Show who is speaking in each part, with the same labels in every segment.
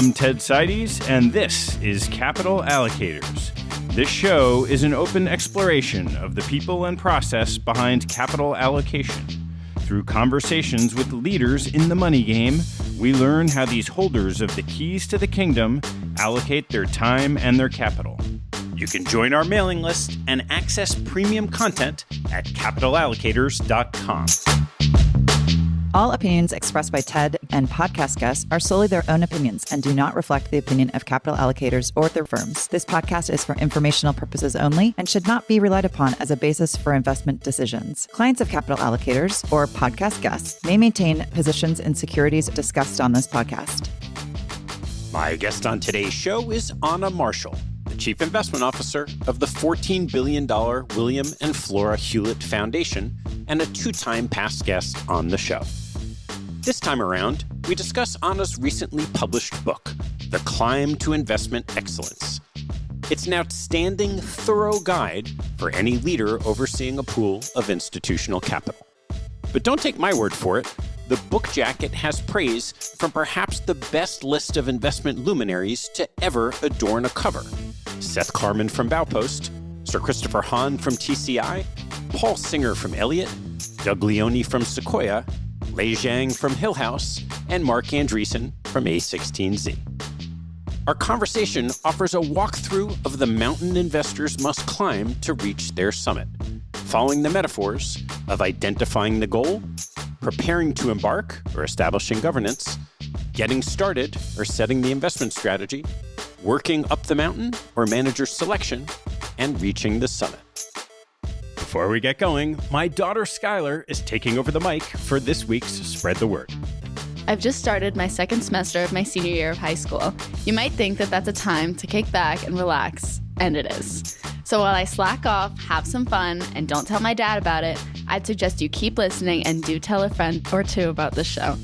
Speaker 1: I'm Ted Seides, and this is Capital Allocators. This show is an open exploration of the people and process behind capital allocation. Through conversations with leaders in the money game, we learn how these holders of the keys to the kingdom allocate their time and their capital. You can join our mailing list and access premium content at capitalallocators.com.
Speaker 2: All opinions expressed by Ted and podcast guests are solely their own opinions and do not reflect the opinion of Capital Allocators or their firms. This podcast is for informational purposes only and should not be relied upon as a basis for investment decisions. Clients of Capital Allocators or podcast guests may maintain positions in securities discussed on this podcast.
Speaker 3: My guest on today's show is Anna Marshall, the Chief Investment Officer of the $14 billion William and Flora Hewlett Foundation and a two-time past guest on the show. This time around, we discuss Anna's recently published book, The Climb to Investment Excellence. It's an outstanding, thorough guide for any leader overseeing a pool of institutional capital. But don't take my word for it. The book jacket has praise from perhaps the best list of investment luminaries to ever adorn a cover. Seth Klarman from Baupost, Sir Christoper Hohn from TCI, Paul Singer from Elliott, Doug Leone from Sequoia, Lei Zhang from Hillhouse, and Marc Andreessen from A16Z. Our conversation offers a walkthrough of the mountain investors must climb to reach their summit, following the metaphors of identifying the goal, preparing to embark or establishing governance, getting started or setting the investment strategy, working up the mountain or manager selection, and reaching the summit. Before we get going, my daughter Skylar is taking over the mic for this week's Spread the Word.
Speaker 4: I've just started my second semester of my senior year of high school. You might think that that's a time to kick back and relax, and it is. So while I slack off, have some fun, and don't tell my dad about it, I'd suggest you keep listening and do tell a friend or two about the show.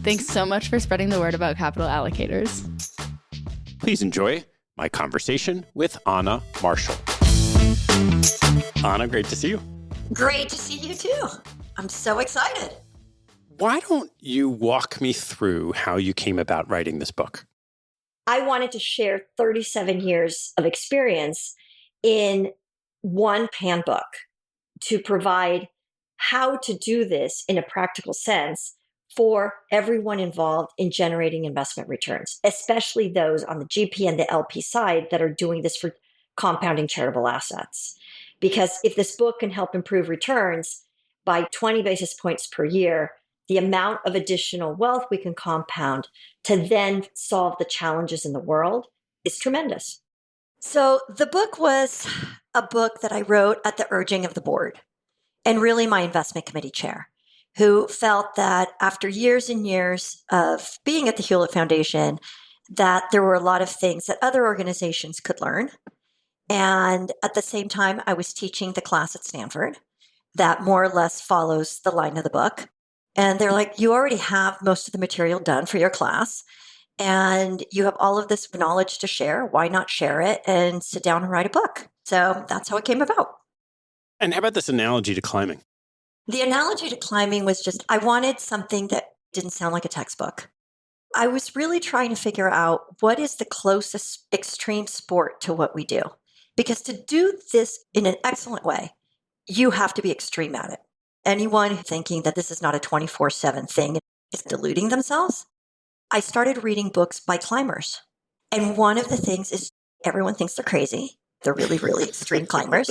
Speaker 4: Thanks so much for spreading the word about Capital Allocators.
Speaker 3: Please enjoy my conversation with Anna Marshall. Anna, great to see you.
Speaker 5: Great to see you too. I'm so excited.
Speaker 3: Why don't you walk me through how you came about writing this book?
Speaker 5: I wanted to share 37 years of experience in one handbook to provide how to do this in a practical sense for everyone involved in generating investment returns, especially those on the GP and the LP side that are doing this for compounding charitable assets. Because if this book can help improve returns by 20 basis points per year, the amount of additional wealth we can compound to then solve the challenges in the world is tremendous. So the book was a book that I wrote at the urging of the board and really my investment committee chair, who felt that after years and years of being at the Hewlett Foundation, that there were a lot of things that other organizations could learn. And at the same time, I was teaching the class at Stanford that more or less follows the line of the book. And they're like, you already have most of the material done for your class, and you have all of this knowledge to share. Why not share it and sit down and write a book? So that's how it came about.
Speaker 3: And how about this analogy to climbing?
Speaker 5: The analogy to climbing was just, I wanted something that didn't sound like a textbook. I was really trying to figure out what is the closest extreme sport to what we do. Because to do this in an excellent way, you have to be extreme at it. Anyone thinking that this is not a 24/7 thing is deluding themselves. I started reading books by climbers. And one of the things is everyone thinks they're crazy. They're really, really extreme climbers.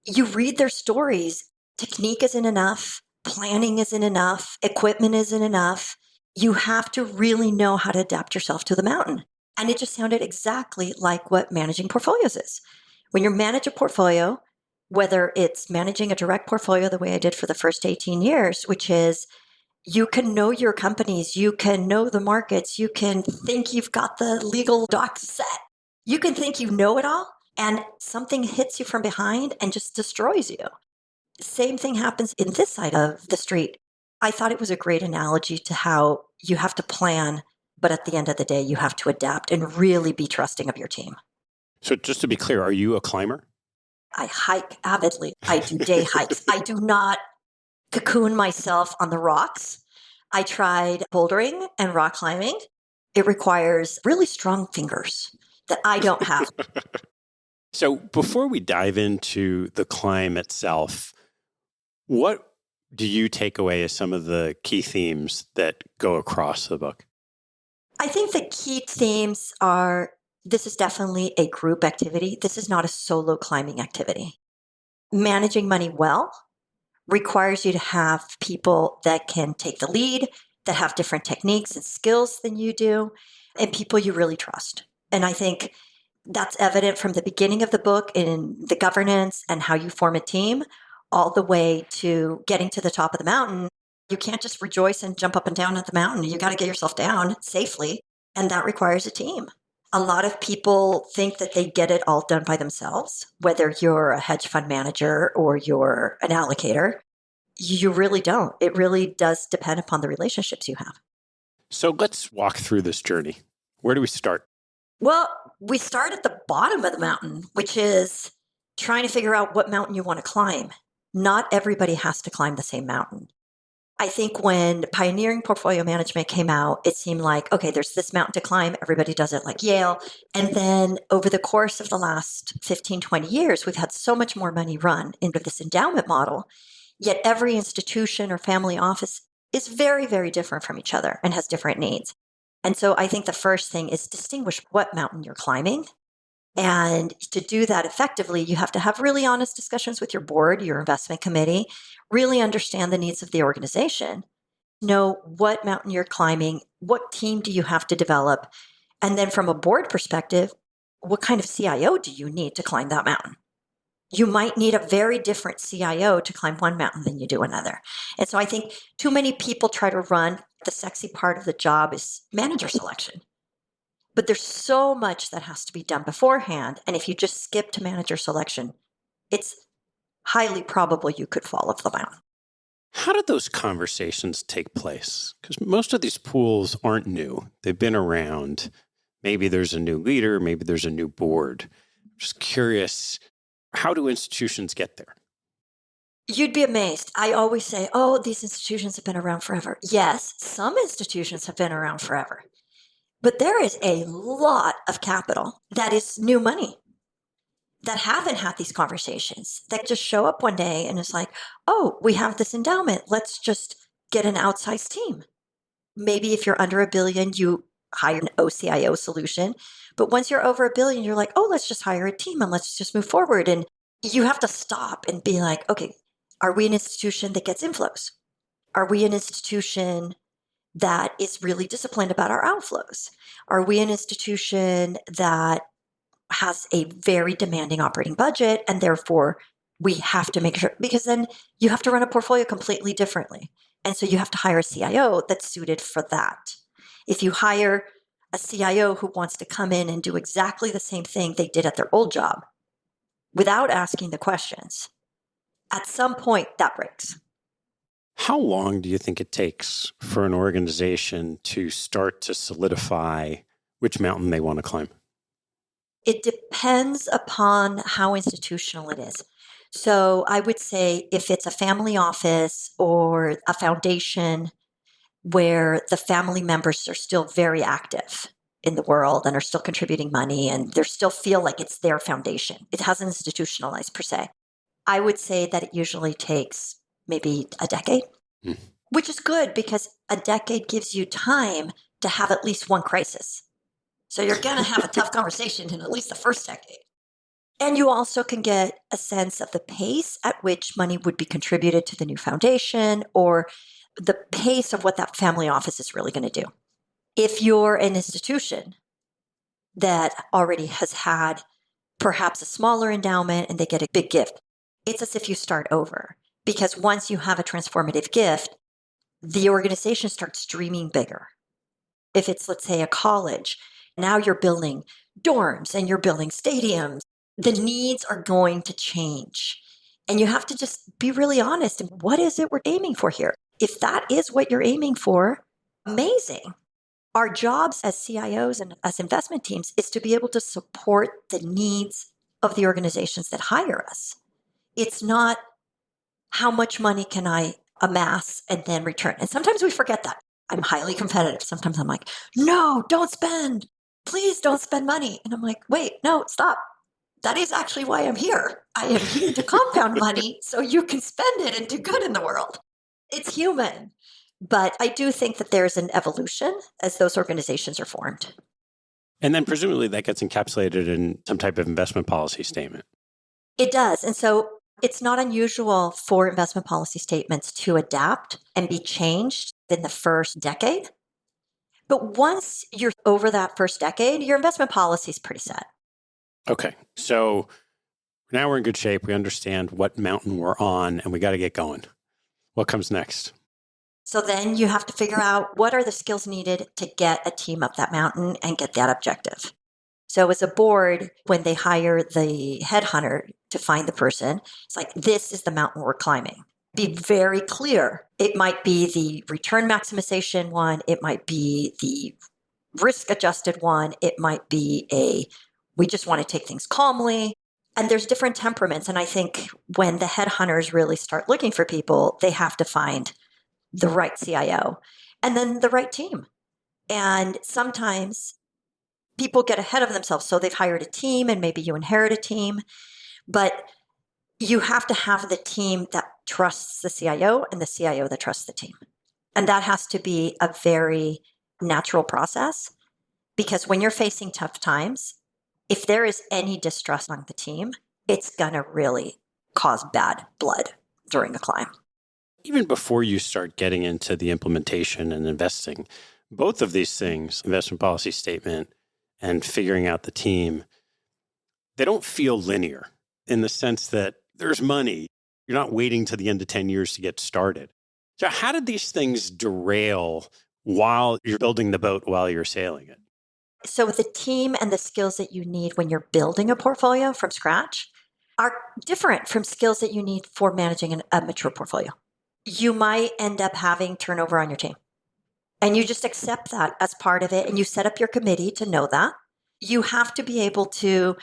Speaker 5: You read their stories. Technique isn't enough. Planning isn't enough. Equipment isn't enough. You have to really know how to adapt yourself to the mountain. And it just sounded exactly like what managing portfolios is. When you manage a portfolio, whether it's managing a direct portfolio the way I did for the first 18 years, which is you can know your companies, you can know the markets, you can think you've got the legal docs set. You can think you know it all, and something hits you from behind and just destroys you. Same thing happens in this side of the street. I thought it was a great analogy to how you have to plan, but at the end of the day, you have to adapt and really be trusting of your team.
Speaker 3: So just to be clear, are you a climber?
Speaker 5: I hike avidly. I do day hikes. I do not cocoon myself on the rocks. I tried bouldering and rock climbing. It requires really strong fingers that I don't have.
Speaker 3: So before we dive into the climb itself, what do you take away as some of the key themes that go across the book?
Speaker 5: I think the key themes are this is definitely a group activity. This is not a solo climbing activity. Managing money well requires you to have people that can take the lead, that have different techniques and skills than you do, and people you really trust. And I think that's evident from the beginning of the book in the governance and how you form a team, all the way to getting to the top of the mountain. You can't just rejoice and jump up and down at the mountain. You got to get yourself down safely. And that requires a team. A lot of people think that they get it all done by themselves, whether you're a hedge fund manager or you're an allocator. You really don't. It really does depend upon the relationships you have.
Speaker 3: So let's walk through this journey. Where do we start?
Speaker 5: Well, we start at the bottom of the mountain, which is trying to figure out what mountain you want to climb. Not everybody has to climb the same mountain. I think when pioneering portfolio management came out, it seemed like, okay, there's this mountain to climb. Everybody does it like Yale. And then over the course of the last 15, 20 years, we've had so much more money run into this endowment model. Yet every institution or family office is very, very different from each other and has different needs. And so I think the first thing is distinguish what mountain you're climbing. And to do that effectively, you have to have really honest discussions with your board, your investment committee, really understand the needs of the organization, know what mountain you're climbing, what team do you have to develop, and then from a board perspective, what kind of CIO do you need to climb that mountain? You might need a very different CIO to climb one mountain than you do another. And so I think too many people try to run the sexy part of the job is manager selection. But there's so much that has to be done beforehand. And if you just skip to manager selection, it's highly probable you could fall off the mountain.
Speaker 3: How did those conversations take place? Because most of these pools aren't new. They've been around. Maybe there's a new leader. Maybe there's a new board. I'm just curious, how do institutions get there?
Speaker 5: You'd be amazed. I always say, oh, these institutions have been around forever. Yes, some institutions have been around forever. But there is a lot of capital that is new money that haven't had these conversations, that just show up one day and it's like, oh, we have this endowment. Let's just get an outsized team. Maybe if you're under $1 billion, you hire an OCIO solution. But once you're over $1 billion, you're like, oh, let's just hire a team and let's just move forward. And you have to stop and be like, okay, are we an institution that gets inflows? Are we an institution that is really disciplined about our outflows? Are we an institution that has a very demanding operating budget and therefore we have to make sure, because then you have to run a portfolio completely differently. And so you have to hire a CIO that's suited for that. If you hire a CIO who wants to come in and do exactly the same thing they did at their old job without asking the questions, at some point that breaks.
Speaker 3: How long do you think it takes for an organization to start to solidify which mountain they want to climb?
Speaker 5: It depends upon how institutional it is. So I would say if it's a family office or a foundation where the family members are still very active in the world and are still contributing money and they still feel like it's their foundation, it hasn't institutionalized per se. I would say that it usually takes maybe a decade, which is good because a decade gives you time to have at least one crisis. So you're going to have a tough conversation in at least the first decade. And you also can get a sense of the pace at which money would be contributed to the new foundation or the pace of what that family office is really going to do. If you're an institution that already has had perhaps a smaller endowment and they get a big gift, it's as if you start over. Because once you have a transformative gift, the organization starts dreaming bigger. If it's, let's say, a college, now you're building dorms and you're building stadiums. The needs are going to change. And you have to just be really honest. And what is it we're aiming for here? If that is what you're aiming for, amazing. Our jobs as CIOs and as investment teams is to be able to support the needs of the organizations that hire us. It's not how much money can I amass and then return. And sometimes we forget that. I'm highly competitive. Sometimes I'm like, no, don't spend. Please don't spend money. And I'm like, wait, no, stop. That is actually why I'm here. I am here to compound money so you can spend it and do good in the world. It's human. But I do think that there's an evolution as those organizations are formed.
Speaker 3: And then presumably that gets encapsulated in some type of investment policy statement.
Speaker 5: It does. And so it's not unusual for investment policy statements to adapt and be changed in the first decade. But once you're over that first decade, your investment policy is pretty set.
Speaker 3: Okay. So now we're in good shape. We understand what mountain we're on, and we got to get going. What comes next?
Speaker 5: So then you have to figure out what are the skills needed to get a team up that mountain and get that objective. So as a board, when they hire the headhunter to find the person, it's like, this is the mountain we're climbing. Be very clear. It might be the return maximization one. It might be the risk adjusted one. It might be we just want to take things calmly. And there's different temperaments. And I think when the headhunters really start looking for people, they have to find the right CIO and then the right team. And sometimes people get ahead of themselves. So they've hired a team and maybe you inherit a team, but you have to have the team that trusts the CIO and the CIO that trusts the team. And that has to be a very natural process, because when you're facing tough times, if there is any distrust among the team, it's going to really cause bad blood during a climb.
Speaker 3: Even before you start getting into the implementation and investing, both of these things, investment policy statement and figuring out the team, they don't feel linear in the sense that there's money. You're not waiting to the end of 10 years to get started. So how did these things derail while you're building the boat, while you're sailing it?
Speaker 5: So the team and the skills that you need when you're building a portfolio from scratch are different from skills that you need for managing a mature portfolio. You might end up having turnover on your team. And you just accept that as part of it. And you set up your committee to know that. You have to be able to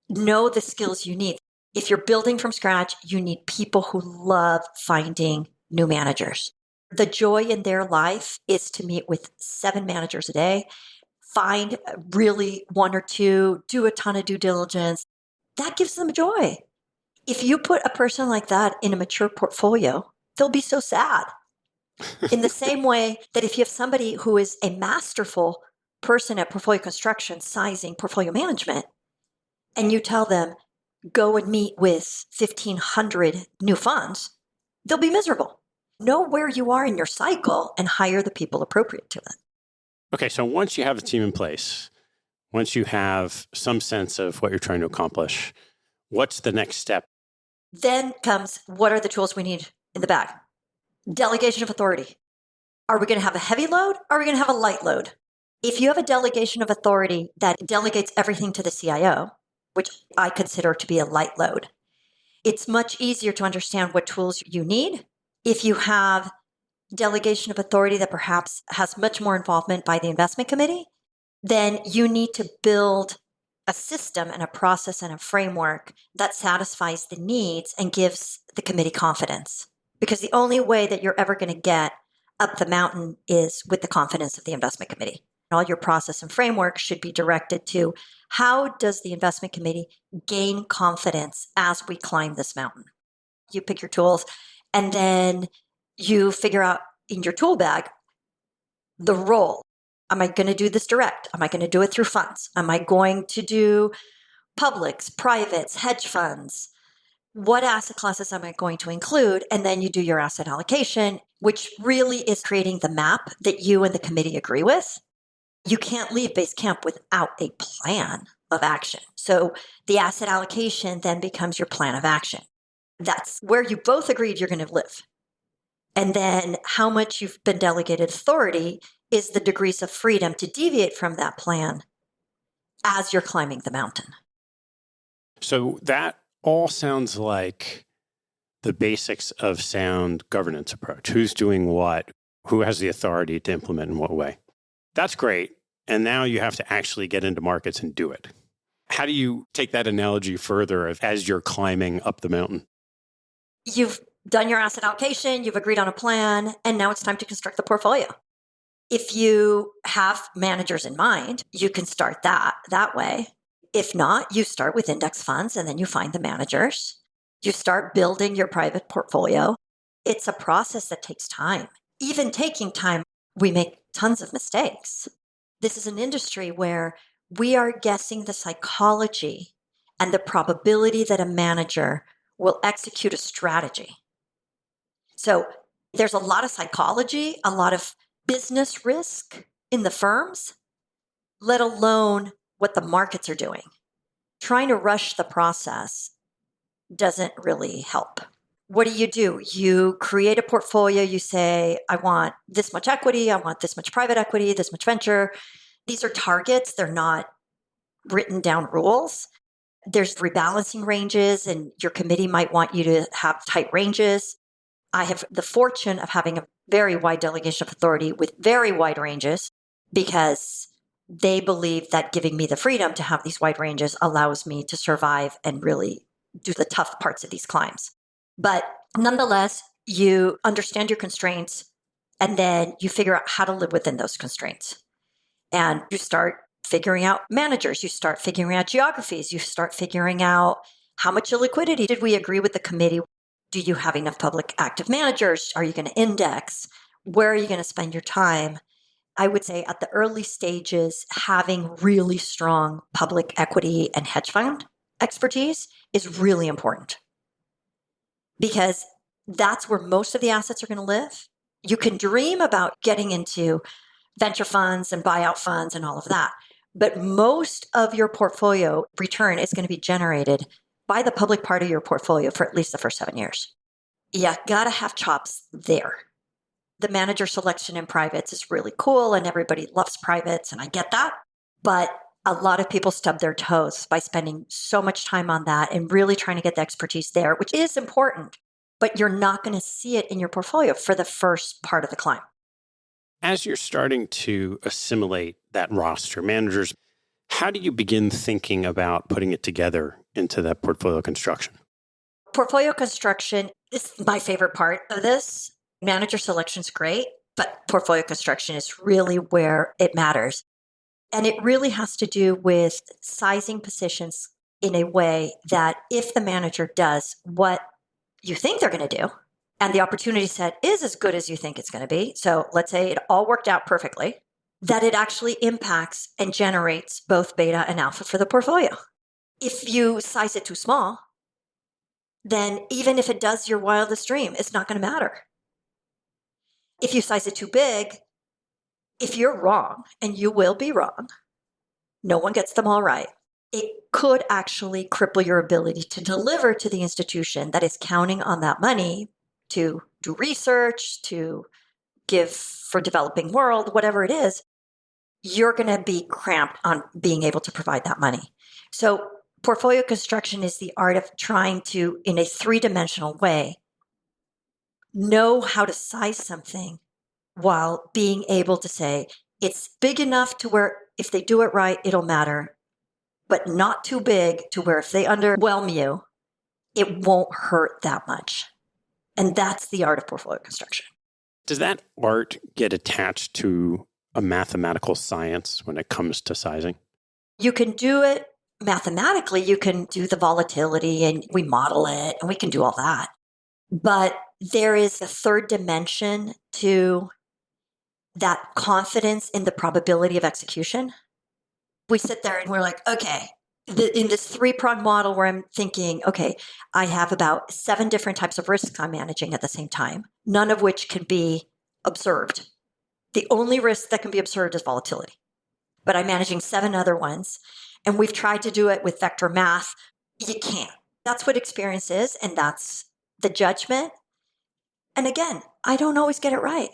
Speaker 5: know the skills you need. If you're building from scratch, you need people who love finding new managers. The joy in their life is to meet with 7 managers a day, find really 1 or 2, do a ton of due diligence. That gives them joy. If you put a person like that in a mature portfolio, they'll be so sad. In the same way that if you have somebody who is a masterful person at portfolio construction, sizing, portfolio management, and you tell them, go and meet with 1,500 new funds, they'll be miserable. Know where you are in your cycle and hire the people appropriate to it.
Speaker 3: Okay, so once you have a team in place, once you have some sense of what you're trying to accomplish, what's the next step?
Speaker 5: Then comes, what are the tools we need in the bag? Delegation of authority. Are we going to have a heavy load? Or are we going to have a light load? If you have a delegation of authority that delegates everything to the CIO, which I consider to be a light load, it's much easier to understand what tools you need. If you have delegation of authority that perhaps has much more involvement by the investment committee, then you need to build a system and a process and a framework that satisfies the needs and gives the committee confidence. Because the only way that you're ever going to get up the mountain is with the confidence of the investment committee. All your process and framework should be directed to how does the investment committee gain confidence as we climb this mountain? You pick your tools and then you figure out in your tool bag the role. Am I going to do this direct? Am I going to do it through funds? Am I going to do publics, privates, hedge funds? What asset classes am I going to include? And then you do your asset allocation, which really is creating the map that you and the committee agree with. You can't leave base camp without a plan of action. So the asset allocation then becomes your plan of action. That's where you both agreed you're going to live. And then how much you've been delegated authority is the degrees of freedom to deviate from that plan as you're climbing the mountain.
Speaker 3: So that all sounds like the basics of sound governance approach. Who's doing what? Who has the authority to implement in what way? That's great. And now you have to actually get into markets and do it. How do you take that analogy further as you're climbing up the mountain?
Speaker 5: You've done your asset allocation, you've agreed on a plan, and now it's time to construct the portfolio. If you have managers in mind, you can start that way. If not, you start with index funds and then you find the managers. You start building your private portfolio. It's a process that takes time. Even taking time, we make tons of mistakes. This is an industry where we are guessing the psychology and the probability that a manager will execute a strategy. So there's a lot of psychology, a lot of business risk in the firms, let alone what the markets are doing. Trying to rush the process doesn't really help. What do? You create a portfolio. You say, I want this much equity. I want this much private equity, this much venture. These are targets. They're not written down rules. There's rebalancing ranges, and your committee might want you to have tight ranges. I have the fortune of having a very wide delegation of authority with very wide ranges because they believe that giving me the freedom to have these wide ranges allows me to survive and really do the tough parts of these climbs. But nonetheless, you understand your constraints and then you figure out how to live within those constraints. And you start figuring out managers, you start figuring out geographies, you start figuring out how much illiquidity did we agree with the committee? Do you have enough public active managers? Are you going to index? Where are you going to spend your time? I would say at the early stages, having really strong public equity and hedge fund expertise is really important because that's where most of the assets are going to live. You can dream about getting into venture funds and buyout funds and all of that, but most of your portfolio return is going to be generated by the public part of your portfolio for at least the first 7 years. You got to have chops there. The manager selection in privates is really cool and everybody loves privates, and I get that. But a lot of people stub their toes by spending so much time on that and really trying to get the expertise there, which is important, but you're not going to see it in your portfolio for the first part of the climb.
Speaker 3: As you're starting to assimilate that roster, managers, how do you begin thinking about putting it together into that portfolio construction?
Speaker 5: Portfolio construction is my favorite part of this. Manager selection is great, but portfolio construction is really where it matters. And it really has to do with sizing positions in a way that if the manager does what you think they're going to do, and the opportunity set is as good as you think it's going to be, so let's say it all worked out perfectly, that it actually impacts and generates both beta and alpha for the portfolio. If you size it too small, then even if it does your wildest dream, it's not going to matter. If you size it too big, if you're wrong, and you will be wrong, no one gets them all right, it could actually cripple your ability to deliver to the institution that is counting on that money to do research, to give for developing world, whatever it is. You're going to be cramped on being able to provide that money. So portfolio construction is the art of trying to, in a three-dimensional way, know how to size something while being able to say it's big enough to where if they do it right, it'll matter, but not too big to where if they underwhelm you, it won't hurt that much. And that's the art of portfolio construction.
Speaker 3: Does that art get attached to a mathematical science when it comes to sizing?
Speaker 5: You can do it mathematically. You can do the volatility and we model it and we can do all that. But there is a third dimension to that confidence in the probability of execution. We sit there and we're like, okay, in this three-pronged model where I'm thinking, okay, I have about 7 different types of risks I'm managing at the same time, none of which can be observed. The only risk that can be observed is volatility. But I'm managing 7 other ones. And we've tried to do it with vector math. You can't. That's what experience is. And that's the judgment. And again, I don't always get it right.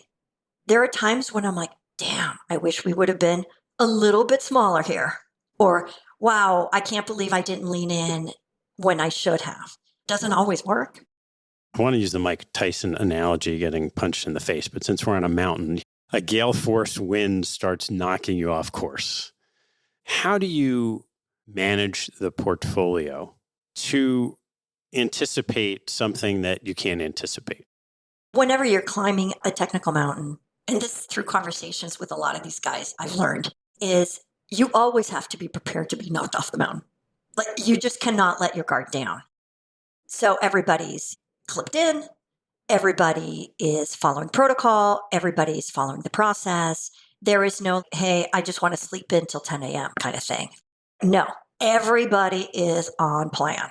Speaker 5: There are times when I'm like, damn, I wish we would have been a little bit smaller here. Or, wow, I can't believe I didn't lean in when I should have. Doesn't always work.
Speaker 3: I want to use the Mike Tyson analogy, getting punched in the face. But since we're on a mountain, a gale force wind starts knocking you off course. How do you manage the portfolio to anticipate something that you can't anticipate?
Speaker 5: Whenever you're climbing a technical mountain and this through conversations with a lot of these guys I've learned, is you always have to be prepared to be knocked off the mountain. Like you just cannot let your guard down. So everybody's clipped in, everybody is following protocol, everybody's following the process. There is no, hey, I just want to sleep in till 10 a.m. kind of thing. No, everybody is on plan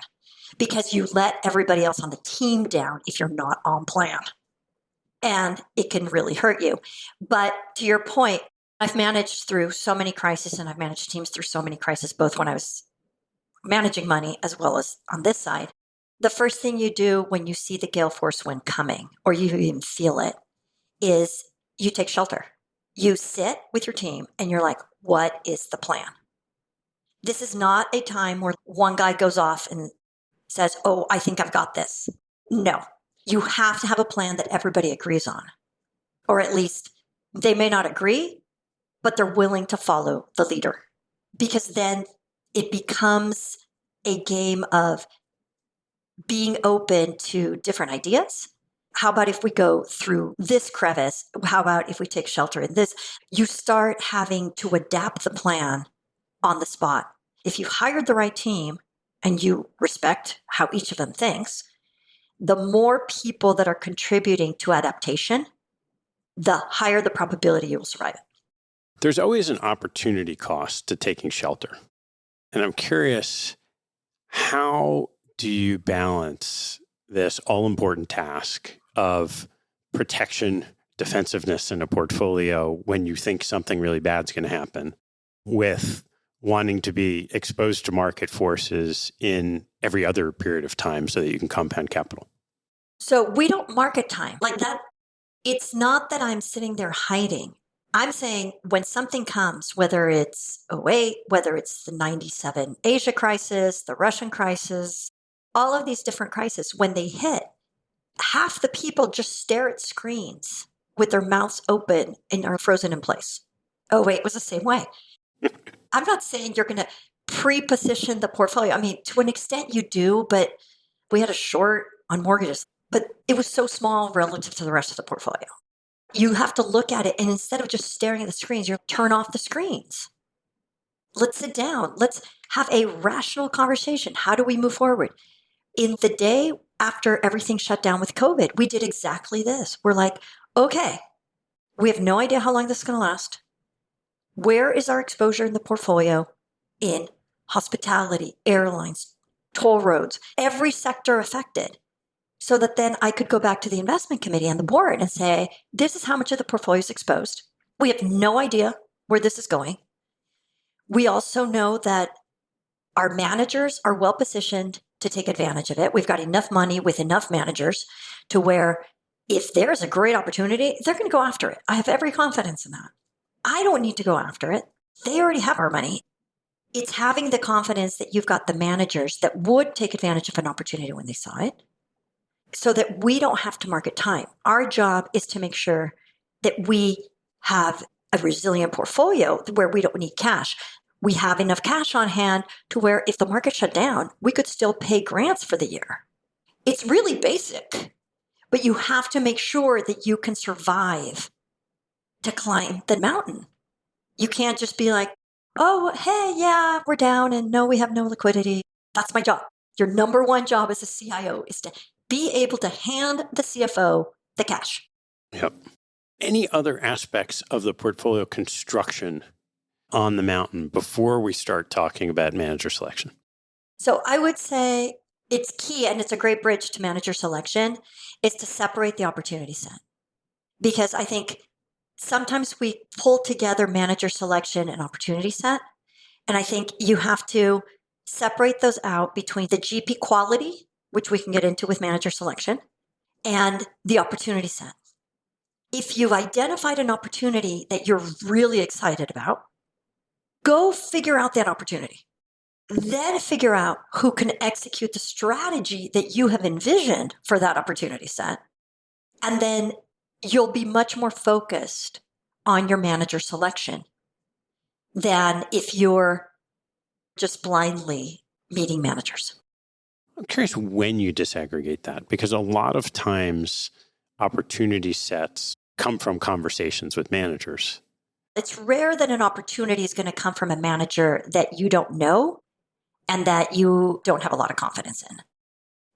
Speaker 5: because you let everybody else on the team down if you're not on plan. And it can really hurt you. But to your point, I've managed through so many crises and I've managed teams through so many crises, both when I was managing money as well as on this side. The first thing you do when you see the gale force wind coming, or you even feel it, is you take shelter. You sit with your team and you're like, what is the plan? This is not a time where one guy goes off and says, oh, I think I've got this. No, you have to have a plan that everybody agrees on, or at least they may not agree, but they're willing to follow the leader, because then it becomes a game of being open to different ideas. How about if we go through this crevice? How about if we take shelter in this? You start having to adapt the plan on the spot. If you've hired the right team and you respect how each of them thinks, the more people that are contributing to adaptation, the higher the probability you will survive it.
Speaker 3: There's always an opportunity cost to taking shelter. And I'm curious, how do you balance this all-important task of protection, defensiveness in a portfolio when you think something really bad's going to happen, with wanting to be exposed to market forces in every other period of time so that you can compound capital?
Speaker 5: So we don't market time like that. It's not that I'm sitting there hiding. I'm saying when something comes, whether it's 2008, whether it's the 97 Asia crisis, the Russian crisis, all of these different crises, when they hit, half the people just stare at screens with their mouths open and are frozen in place. 2008 was the same way. I'm not saying you're going to pre-position the portfolio. I mean, to an extent you do, but we had a short on mortgages, but it was so small relative to the rest of the portfolio. You have to look at it, and instead of just staring at the screens, you turn off the screens. Let's sit down. Let's have a rational conversation. How do we move forward? In the day after everything shut down with COVID, we did exactly this. We're like, okay, we have no idea how long this is going to last. Where is our exposure in the portfolio? In hospitality, airlines, toll roads, every sector affected. So that then I could go back to the investment committee and the board and say, this is how much of the portfolio is exposed. We have no idea where this is going. We also know that our managers are well positioned to take advantage of it. We've got enough money with enough managers to where if there's a great opportunity, they're going to go after it. I have every confidence in that. I don't need to go after it. They already have our money. It's having the confidence that you've got the managers that would take advantage of an opportunity when they saw it, so that we don't have to market time. Our job is to make sure that we have a resilient portfolio where we don't need cash. We have enough cash on hand to where if the market shut down, we could still pay grants for the year. It's really basic, but you have to make sure that you can survive to climb the mountain. You can't just be like, oh, hey, yeah, we're down and no, we have no liquidity. That's my job. Your number one job as a CIO is to be able to hand the CFO the cash.
Speaker 3: Yep. Any other aspects of the portfolio construction on the mountain before we start talking about manager selection?
Speaker 5: So I would say it's key, and it's a great bridge to manager selection, is to separate the opportunity set. Because I think sometimes we pull together manager selection and opportunity set, and I think you have to separate those out between the GP quality, which we can get into with manager selection, and the opportunity set. If you've identified an opportunity that you're really excited about, go figure out that opportunity. Then figure out who can execute the strategy that you have envisioned for that opportunity set. And then you'll be much more focused on your manager selection than if you're just blindly meeting managers.
Speaker 3: I'm curious when you disaggregate that, because a lot of times opportunity sets come from conversations with managers.
Speaker 5: It's rare that an opportunity is going to come from a manager that you don't know and that you don't have a lot of confidence in.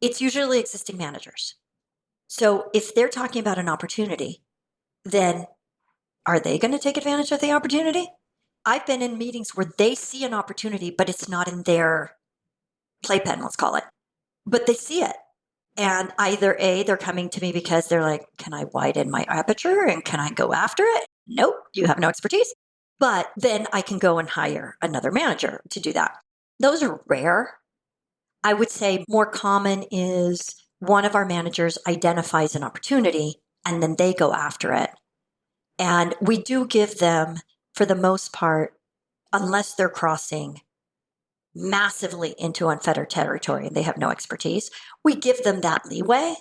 Speaker 5: It's usually existing managers. So if they're talking about an opportunity, then are they going to take advantage of the opportunity? I've been in meetings where they see an opportunity, but it's not in their playpen, let's call it. But they see it. And either A, they're coming to me because they're like, can I widen my aperture and can I go after it? Nope, you have no expertise. But then I can go and hire another manager to do that. Those are rare. I would say more common is one of our managers identifies an opportunity and then they go after it. And we do give them, for the most part, unless they're crossing massively into unfettered territory and they have no expertise, we give them that leeway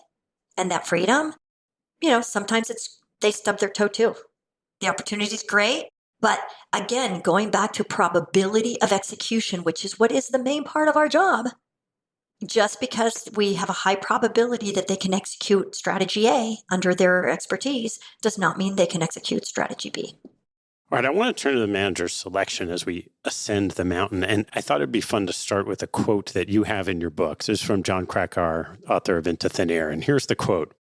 Speaker 5: and that freedom. Sometimes they stub their toe too. The opportunity is great. But again, going back to probability of execution, which is what is the main part of our job, just because we have a high probability that they can execute strategy A under their expertise does not mean they can execute strategy B.
Speaker 3: All right, I want to turn to the manager's selection as we ascend the mountain. And I thought it'd be fun to start with a quote that you have in your book. This is from John Krakauer, author of Into Thin Air. And here's the quote.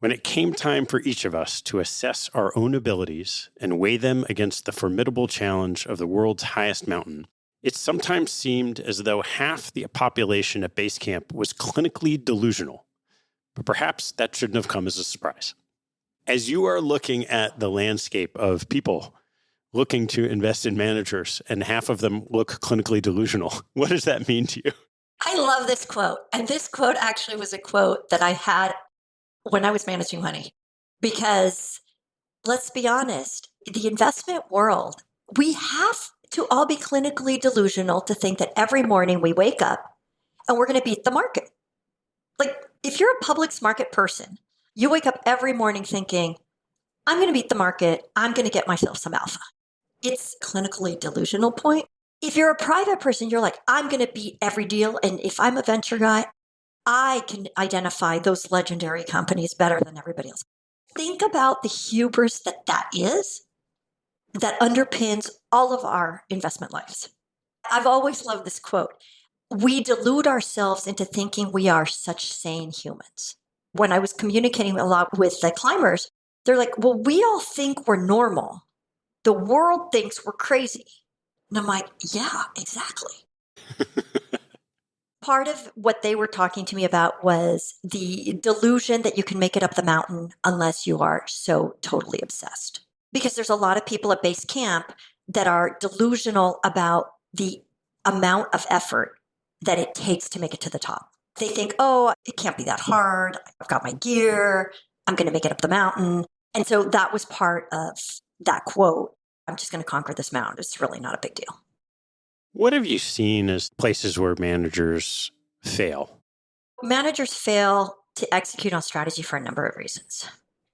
Speaker 3: When it came time for each of us to assess our own abilities and weigh them against the formidable challenge of the world's highest mountain, it sometimes seemed as though half the population at base camp was clinically delusional. But perhaps that shouldn't have come as a surprise. As you are looking at the landscape of people looking to invest in managers and half of them look clinically delusional, what does that mean to you?
Speaker 5: I love this quote. And this quote actually was a quote that I had when I was managing money. Because let's be honest, the investment world, we have to all be clinically delusional to think that every morning we wake up and we're going to beat the market. Like if you're a Publix market person, you wake up every morning thinking, I'm going to beat the market. I'm going to get myself some alpha. It's clinically delusional point. If you're a private person, you're like, I'm going to beat every deal. And if I'm a venture guy, I can identify those legendary companies better than everybody else. Think about the hubris that is, that underpins all of our investment lives. I've always loved this quote. We delude ourselves into thinking we are such sane humans. When I was communicating a lot with the climbers, they're like, well, we all think we're normal. The world thinks we're crazy. And I'm like, yeah, exactly. Part of what they were talking to me about was the delusion that you can make it up the mountain unless you are so totally obsessed. Because there's a lot of people at base camp that are delusional about the amount of effort that it takes to make it to the top. They think, oh, it can't be that hard. I've got my gear. I'm going to make it up the mountain. And so that was part of that quote. I'm just going to conquer this mountain. It's really not a big deal.
Speaker 3: What have you seen as places where managers fail?
Speaker 5: Managers fail to execute on strategy for a number of reasons.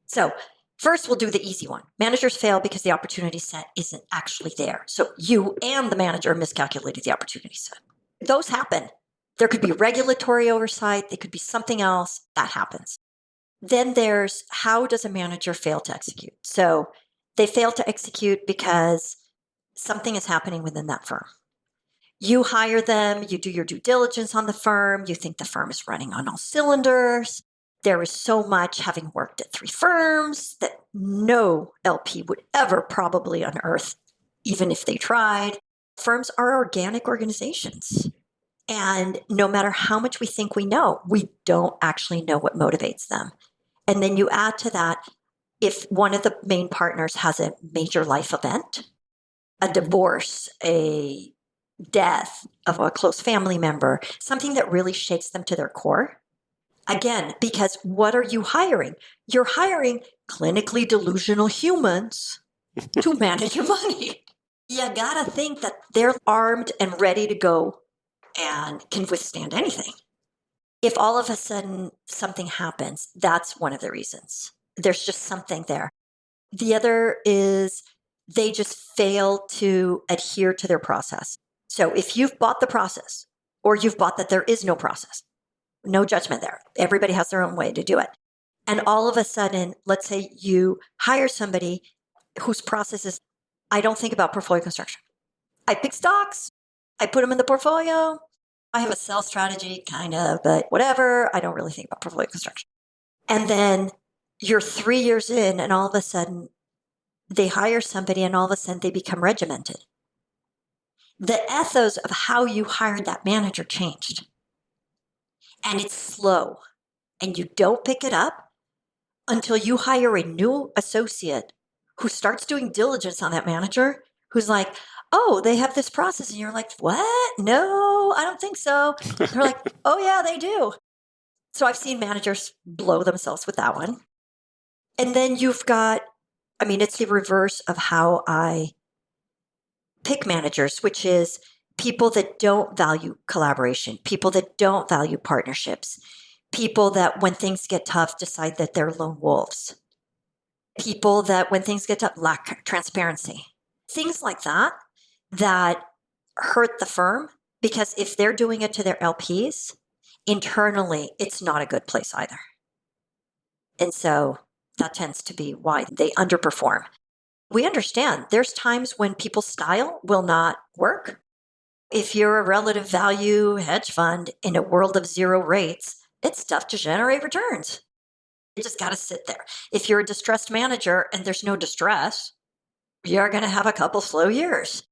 Speaker 5: So first, we'll do the easy one. Managers fail because the opportunity set isn't actually there. So you and the manager miscalculated the opportunity set. Those happen. There could be regulatory oversight. There could be something else. That happens. Then there's how does a manager fail to execute? So they fail to execute because something is happening within that firm. You hire them, you do your due diligence on the firm, you think the firm is running on all cylinders. There is so much, having worked at 3 firms, that no LP would ever probably unearth, even if they tried. Firms are organic organizations. And no matter how much we think we know, we don't actually know what motivates them. And then you add to that, if one of the main partners has a major life event, a divorce, a death of a close family member, something that really shakes them to their core. Again, because what are you hiring? You're hiring clinically delusional humans to manage your money. You gotta think that they're armed and ready to go and can withstand anything. If all of a sudden something happens, that's one of the reasons. There's just something there. The other is they just fail to adhere to their process. So if you've bought the process or you've bought that there is no process, no judgment there. Everybody has their own way to do it. And all of a sudden, let's say you hire somebody whose process is, I don't think about portfolio construction. I pick stocks, I put them in the portfolio. I have a sell strategy, kind of, but whatever. I don't really think about portfolio construction. And then you're 3 years in, and all of a sudden they hire somebody, and all of a sudden they become regimented. The ethos of how you hired that manager changed. And it's slow. And you don't pick it up until you hire a new associate who starts doing diligence on that manager, who's like, oh, they have this process. And you're like, what? No, I don't think so. They're like, oh, yeah, they do. So I've seen managers blow themselves with that one. And then you've got, it's the reverse of how I pick managers, which is people that don't value collaboration, people that don't value partnerships, people that when things get tough decide that they're lone wolves, people that when things get tough lack transparency, things like that hurt the firm, because if they're doing it to their LPs, internally, it's not a good place either. And so that tends to be why they underperform. We understand there's times when people's style will not work. If you're a relative value hedge fund in a world of zero rates, it's tough to generate returns. You just got to sit there. If you're a distressed manager and there's no distress, you're going to have a couple slow years.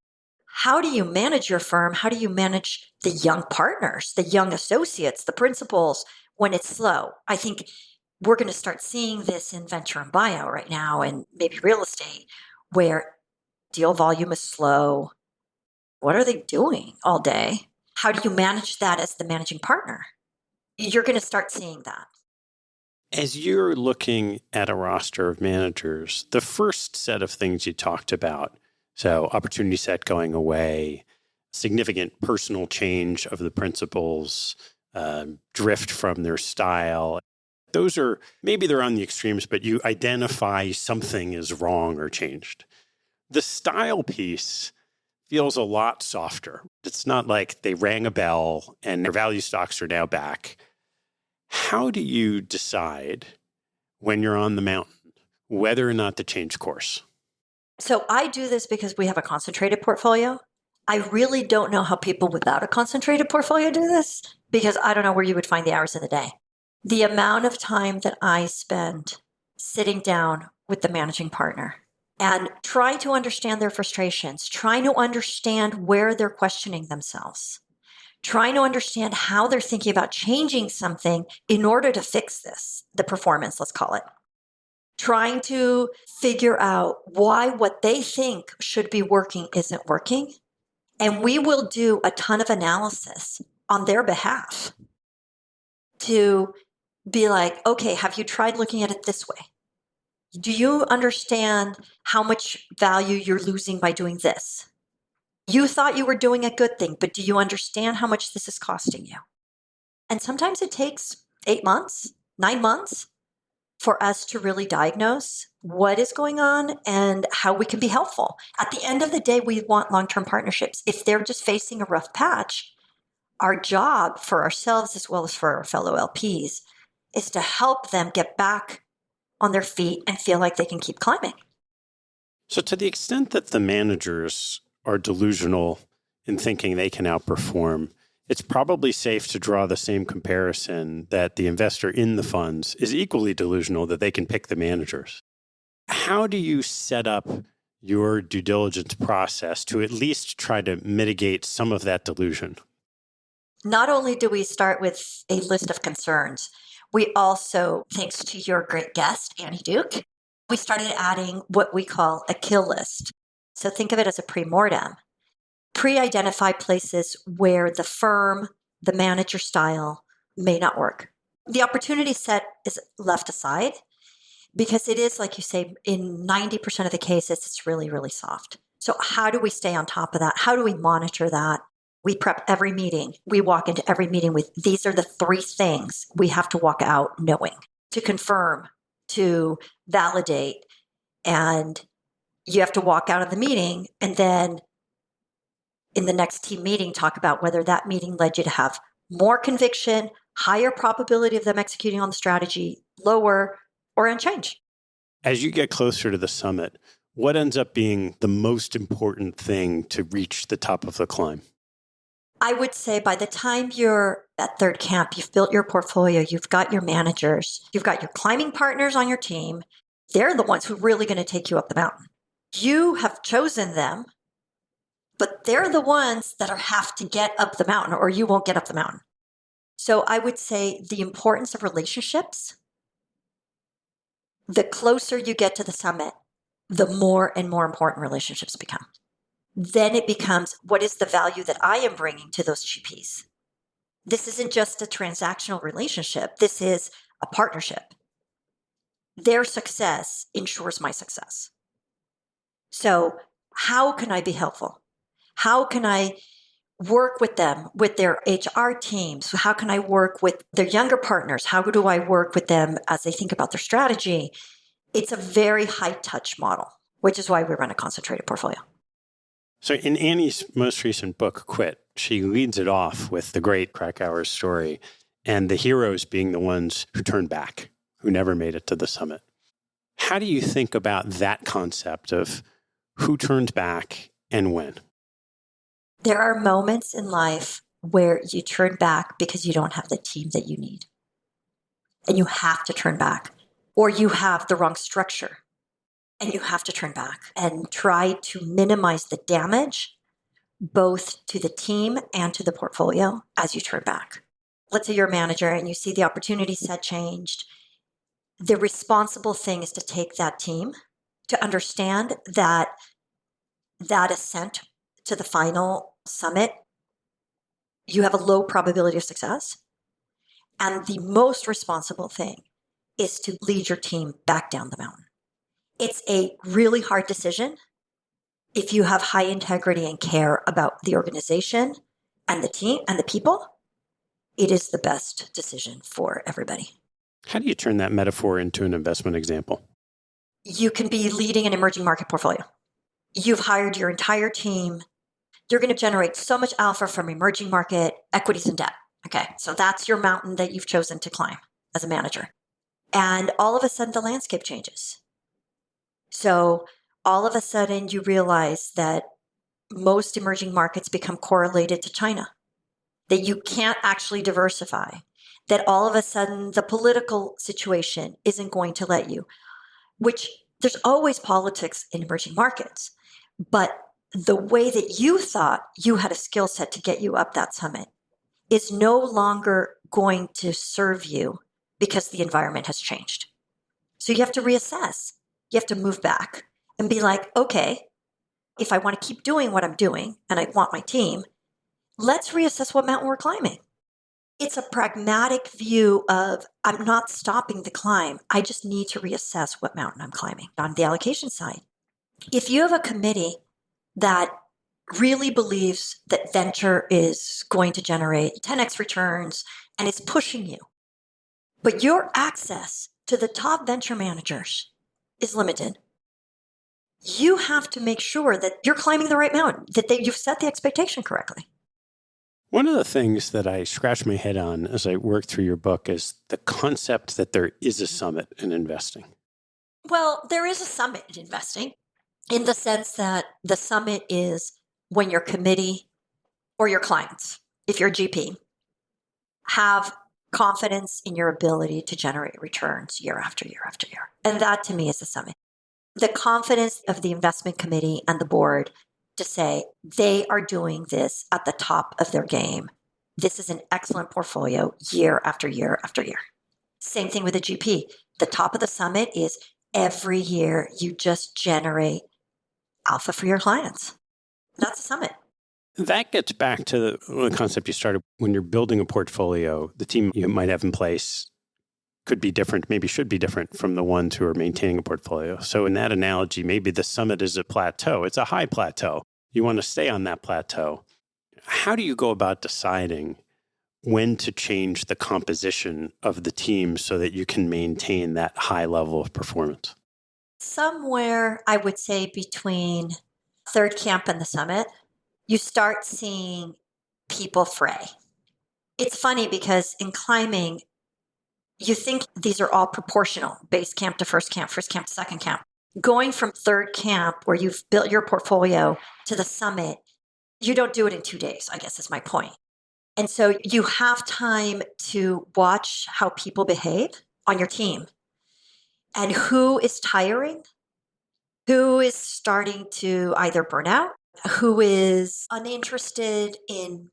Speaker 5: How do you manage your firm? How do you manage the young partners, the young associates, the principals when it's slow? I think we're going to start seeing this in venture and buyout right now, and maybe real estate, where deal volume is slow. What are they doing all day? How do you manage that as the managing partner? You're going to start seeing that.
Speaker 3: As you're looking at a roster of managers, the first set of things you talked about, so opportunity set going away, significant personal change of the principals, drift from their style, those are, maybe they're on the extremes, but you identify something is wrong or changed. The style piece feels a lot softer. It's not like they rang a bell and their value stocks are now back. How do you decide when you're on the mountain whether or not to change course?
Speaker 5: So I do this because we have a concentrated portfolio. I really don't know how people without a concentrated portfolio do this, because I don't know where you would find the hours in the day. The amount of time that I spend sitting down with the managing partner and trying to understand their frustrations, trying to understand where they're questioning themselves, trying to understand how they're thinking about changing something in order to fix this, the performance, let's call it. Trying to figure out why what they think should be working isn't working. And we will do a ton of analysis on their behalf to be like, okay, have you tried looking at it this way? Do you understand how much value you're losing by doing this? You thought you were doing a good thing, but do you understand how much this is costing you? And sometimes it takes 8 months, 9 months for us to really diagnose what is going on and how we can be helpful. At the end of the day, we want long-term partnerships. If they're just facing a rough patch, our job for ourselves as well as for our fellow LPs is to help them get back on their feet and feel like they can keep climbing.
Speaker 3: So to the extent that the managers are delusional in thinking they can outperform, it's probably safe to draw the same comparison that the investor in the funds is equally delusional that they can pick the managers. How do you set up your due diligence process to at least try to mitigate some of that delusion?
Speaker 5: Not only do we start with a list of concerns, we also, thanks to your great guest, Annie Duke, we started adding what we call a kill list. So think of it as a pre-mortem. Pre-identify places where the firm, the manager style may not work. The opportunity set is left aside because it is, like you say, in 90% of the cases, it's really, really soft. So how do we stay on top of that? How do we monitor that? We prep every meeting. We walk into every meeting with, these are the 3 things we have to walk out knowing, to confirm, to validate. And you have to walk out of the meeting and then in the next team meeting, talk about whether that meeting led you to have more conviction, higher probability of them executing on the strategy, lower, or unchanged.
Speaker 3: As you get closer to the summit, what ends up being the most important thing to reach the top of the climb?
Speaker 5: I would say by the time you're at third camp, you've built your portfolio, you've got your managers, you've got your climbing partners on your team. They're the ones who are really going to take you up the mountain. You have chosen them, but they're the ones that have to get up the mountain or you won't get up the mountain. So I would say the importance of relationships, the closer you get to the summit, the more and more important relationships become. Then it becomes, what is the value that I am bringing to those GPs? This isn't just a transactional relationship. This is a partnership. Their success ensures my success. So how can I be helpful? How can I work with them, with their HR teams? How can I work with their younger partners? How do I work with them as they think about their strategy? It's a very high touch model, which is why we run a concentrated portfolio.
Speaker 3: So in Annie's most recent book, Quit, she leads it off with the great Krakauer story and the heroes being the ones who turned back, who never made it to the summit. How do you think about that concept of who turned back and when?
Speaker 5: There are moments in life where you turn back because you don't have the team that you need. And you have to turn back. Or you have the wrong structure. And you have to turn back and try to minimize the damage, both to the team and to the portfolio as you turn back. Let's say you're a manager and you see the opportunity set changed. The responsible thing is to take that team to understand that ascent to the final summit, you have a low probability of success. And the most responsible thing is to lead your team back down the mountain. It's a really hard decision. If you have high integrity and care about the organization and the team and the people, it is the best decision for everybody.
Speaker 3: How do you turn that metaphor into an investment example?
Speaker 5: You can be leading an emerging market portfolio. You've hired your entire team. You're going to generate so much alpha from emerging market equities and debt. Okay, so that's your mountain that you've chosen to climb as a manager. And all of a sudden, the landscape changes. So all of a sudden, you realize that most emerging markets become correlated to China, that you can't actually diversify, that all of a sudden, the political situation isn't going to let you, which there's always politics in emerging markets. But the way that you thought you had a skill set to get you up that summit is no longer going to serve you because the environment has changed. So you have to reassess. You have to move back and be like, okay, if I want to keep doing what I'm doing and I want my team, let's reassess what mountain we're climbing. It's a pragmatic view of I'm not stopping the climb. I just need to reassess what mountain I'm climbing. On the allocation side, if you have a committee that really believes that venture is going to generate 10x returns and it's pushing you, but your access to the top venture managers is limited, you have to make sure that you're climbing the right mountain, that you've set the expectation correctly.
Speaker 3: One of the things that I scratch my head on as I work through your book is the concept that there is a summit in investing.
Speaker 5: Well, there is a summit in investing in the sense that the summit is when your committee or your clients, if you're a GP, have confidence in your ability to generate returns year after year after year. And that to me is the summit. The confidence of the investment committee and the board to say they are doing this at the top of their game. This is an excellent portfolio year after year after year. Same thing with the GP. The top of the summit is every year you just generate alpha for your clients. That's the summit.
Speaker 3: That gets back to the concept you started when you're building a portfolio. The team you might have in place could be different, maybe should be different from the ones who are maintaining a portfolio. So in that analogy, maybe the summit is a plateau. It's a high plateau. You want to stay on that plateau. How do you go about deciding when to change the composition of the team so that you can maintain that high level of performance?
Speaker 5: Somewhere, I would say between third camp and the summit, you start seeing people fray. It's funny because in climbing, you think these are all proportional, base camp to first camp to second camp. Going from third camp, where you've built your portfolio, to the summit, you don't do it in 2 days, I guess is my point. And so you have time to watch how people behave on your team and who is tiring, who is starting to either burn out, who is uninterested in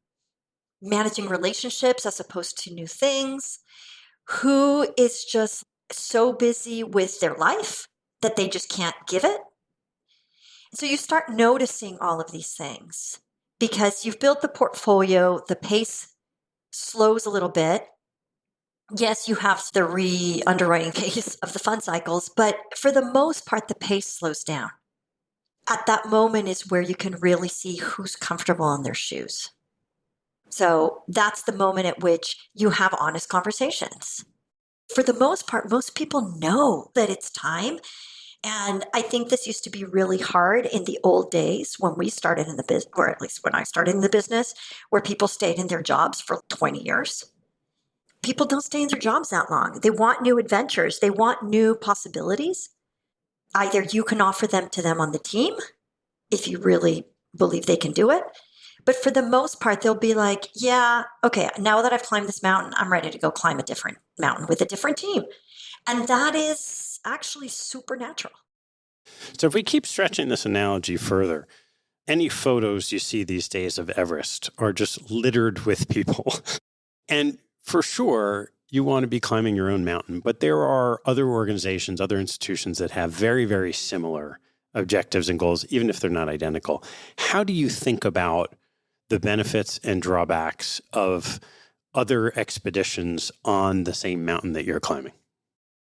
Speaker 5: managing relationships as opposed to new things, who is just so busy with their life that they just can't give it. So you start noticing all of these things because you've built the portfolio, the pace slows a little bit. Yes, you have the re-underwriting case of the fund cycles, but for the most part, the pace slows down. At that moment is where you can really see who's comfortable in their shoes. So that's the moment at which you have honest conversations. For the most part, most people know that it's time. And I think this used to be really hard in the old days when we started in the business, or at least when I started in the business, where people stayed in their jobs for 20 years. People don't stay in their jobs that long. They want new adventures. They want new possibilities. Either you can offer them to them on the team, if you really believe they can do it. But for the most part, they'll be like, yeah, okay, now that I've climbed this mountain, I'm ready to go climb a different mountain with a different team. And that is actually supernatural.
Speaker 3: So if we keep stretching this analogy further, any photos you see these days of Everest are just littered with people. And for sure, you want to be climbing your own mountain, but there are other organizations, other institutions that have very, very similar objectives and goals, even if they're not identical. How do you think about the benefits and drawbacks of other expeditions on the same mountain that you're climbing?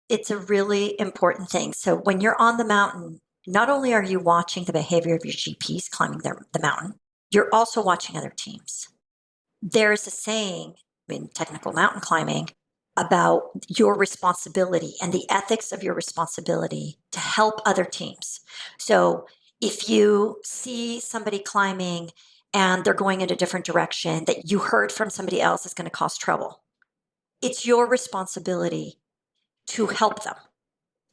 Speaker 5: It's a really important thing. So when you're on the mountain, not only are you watching the behavior of your GPs climbing the mountain, you're also watching other teams. There's a saying in technical mountain climbing about your responsibility and the ethics of your responsibility to help other teams. So if you see somebody climbing and they're going in a different direction that you heard from somebody else is going to cause trouble, it's your responsibility to help them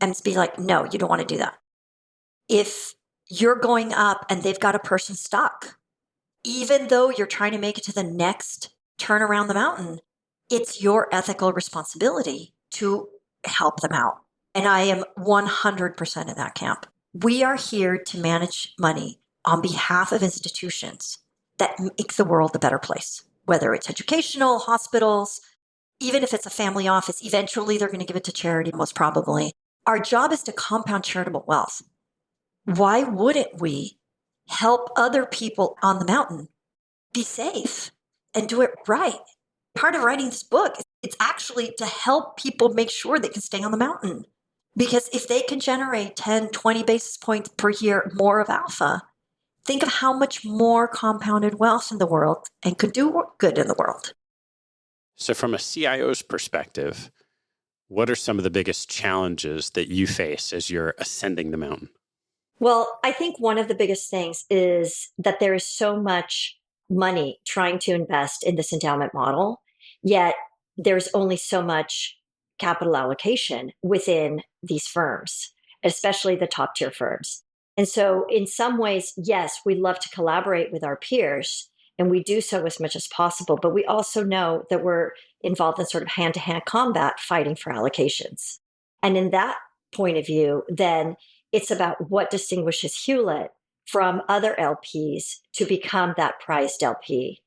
Speaker 5: and be like, no, you don't want to do that. If you're going up and they've got a person stuck, even though you're trying to make it to the next turn around the mountain, it's your ethical responsibility to help them out. And I am 100% in that camp. We are here to manage money on behalf of institutions that make the world a better place, whether it's educational, hospitals, even if it's a family office, eventually they're going to give it to charity, most probably. Our job is to compound charitable wealth. Why wouldn't we help other people on the mountain be safe and do it right? Part of writing this book, it's actually to help people make sure they can stay on the mountain. Because if they can generate 10, 20 basis points per year more of alpha, think of how much more compounded wealth in the world and could do good in the world.
Speaker 3: So from a CIO's perspective, what are some of the biggest challenges that you face as you're ascending the mountain?
Speaker 5: Well, I think one of the biggest things is that there is so much money trying to invest in this endowment model, yet there's only so much capital allocation within these firms, especially the top tier firms. And so in some ways, yes, we love to collaborate with our peers, and we do so as much as possible. But we also know that we're involved in sort of hand-to-hand combat fighting for allocations. And in that point of view, then it's about what distinguishes Hewlett from other LPs to become that prized LP.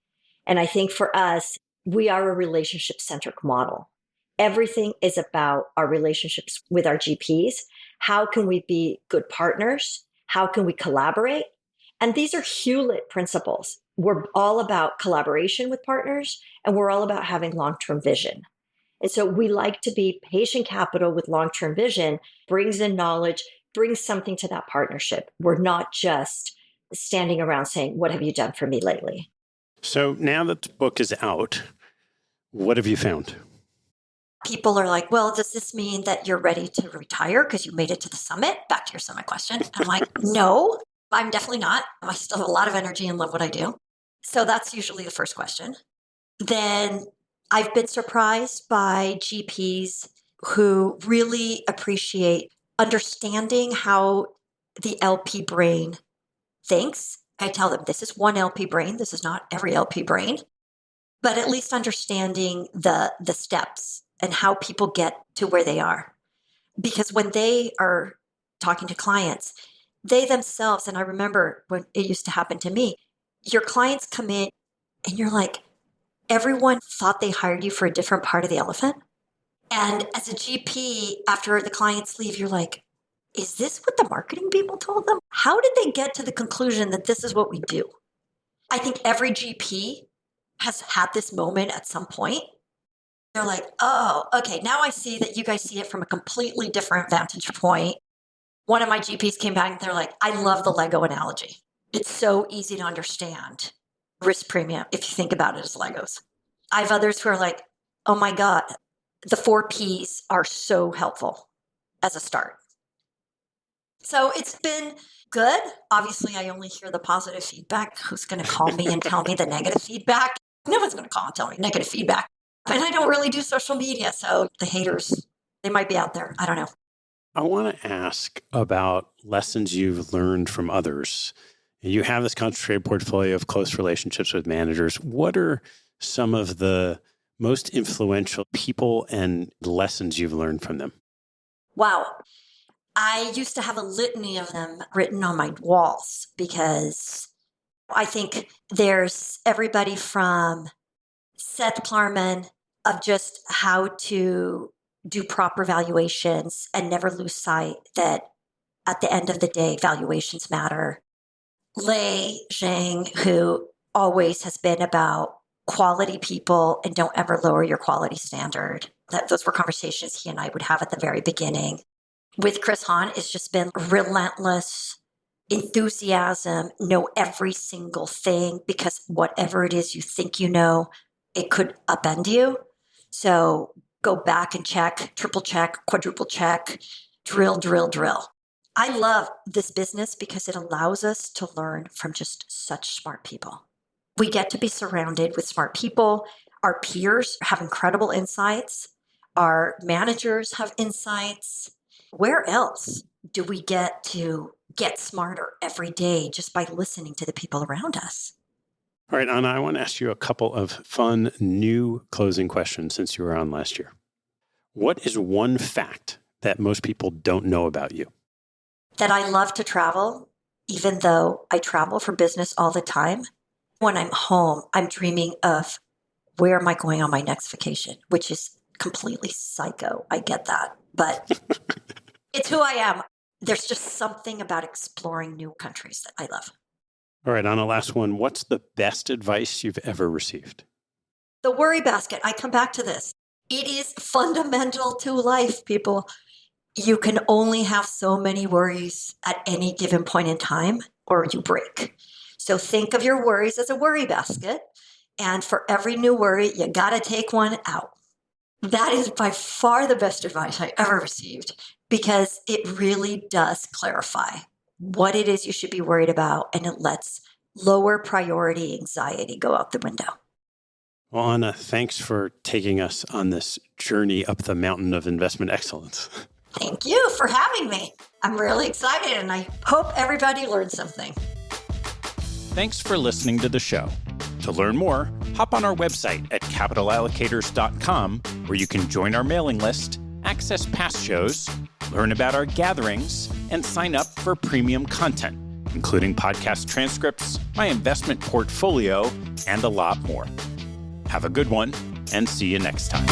Speaker 5: And I think for us, we are a relationship-centric model. Everything is about our relationships with our GPs. How can we be good partners? How can we collaborate? And these are Hewlett principles. We're all about collaboration with partners, and we're all about having long-term vision. And so we like to be patient capital with long-term vision, brings in knowledge, brings something to that partnership. We're not just standing around saying, what have you done for me lately?
Speaker 3: So now that the book is out, what have you found?
Speaker 5: People are like, well, does this mean that you're ready to retire because you made it to the summit? Back to your summit question. I'm like, no, I'm definitely not. I still have a lot of energy and love what I do. So that's usually the first question. Then I've been surprised by GPs who really appreciate understanding how the LP brain thinks. I tell them this is one LP brain. This is not every LP brain, but at least understanding the steps and how people get to where they are. Because when they are talking to clients, they themselves, and I remember when it used to happen to me, your clients come in and you're like, everyone thought they hired you for a different part of the elephant. And as a GP, after the clients leave, you're like, is this what the marketing people told them? How did they get to the conclusion that this is what we do? I think every GP has had this moment at some point. They're like, oh, okay, now I see that you guys see it from a completely different vantage point. One of my GPs came back and they're like, I love the Lego analogy. It's so easy to understand risk premium if you think about it as Legos. I have others who are like, oh my God, the 4 Ps are so helpful as a start. So it's been good. Obviously, I only hear the positive feedback. Who's going to call me and tell me the negative feedback? No one's going to call and tell me negative feedback. And I don't really do social media. So the haters, they might be out there. I don't know.
Speaker 3: I want to ask about lessons you've learned from others. You have this concentrated portfolio of close relationships with managers. What are some of the most influential people and lessons you've learned from them?
Speaker 5: Wow. I used to have a litany of them written on my walls because I think there's everybody from Seth Klarman of just how to do proper valuations and never lose sight that at the end of the day, valuations matter. Lei Zhang, who always has been about quality people and don't ever lower your quality standard. Those were conversations he and I would have at the very beginning. With Chris Hohn, it's just been relentless enthusiasm, know every single thing, because whatever it is you think you know, it could upend you. So go back and check, triple check, quadruple check, drill, drill, drill. I love this business because it allows us to learn from just such smart people. We get to be surrounded with smart people. Our peers have incredible insights. Our managers have insights. Where else do we get to get smarter every day just by listening to the people around us?
Speaker 3: All right, Anna, I want to ask you a couple of fun new closing questions since you were on last year. What is one fact that most people don't know about you?
Speaker 5: That I love to travel, even though I travel for business all the time. When I'm home, I'm dreaming of where am I going on my next vacation, which is completely psycho. I get that, but it's who I am. There's just something about exploring new countries that I love.
Speaker 3: All right, Anna, last one. What's the best advice you've ever received?
Speaker 5: The worry basket. I come back to this. It is fundamental to life, people. You can only have so many worries at any given point in time or you break. So think of your worries as a worry basket. And for every new worry, you got to take one out. That is by far the best advice I ever received because it really does clarify what it is you should be worried about. And it lets lower priority anxiety go out the window.
Speaker 3: Well, Anna, thanks for taking us on this journey up the mountain of investment excellence.
Speaker 5: Thank you for having me. I'm really excited and I hope everybody learned something.
Speaker 1: Thanks for listening to the show. To learn more, hop on our website at capitalallocators.com, where you can join our mailing list, access past shows, learn about our gatherings, and sign up for premium content, including podcast transcripts, my investment portfolio, and a lot more. Have a good one, and see you next time.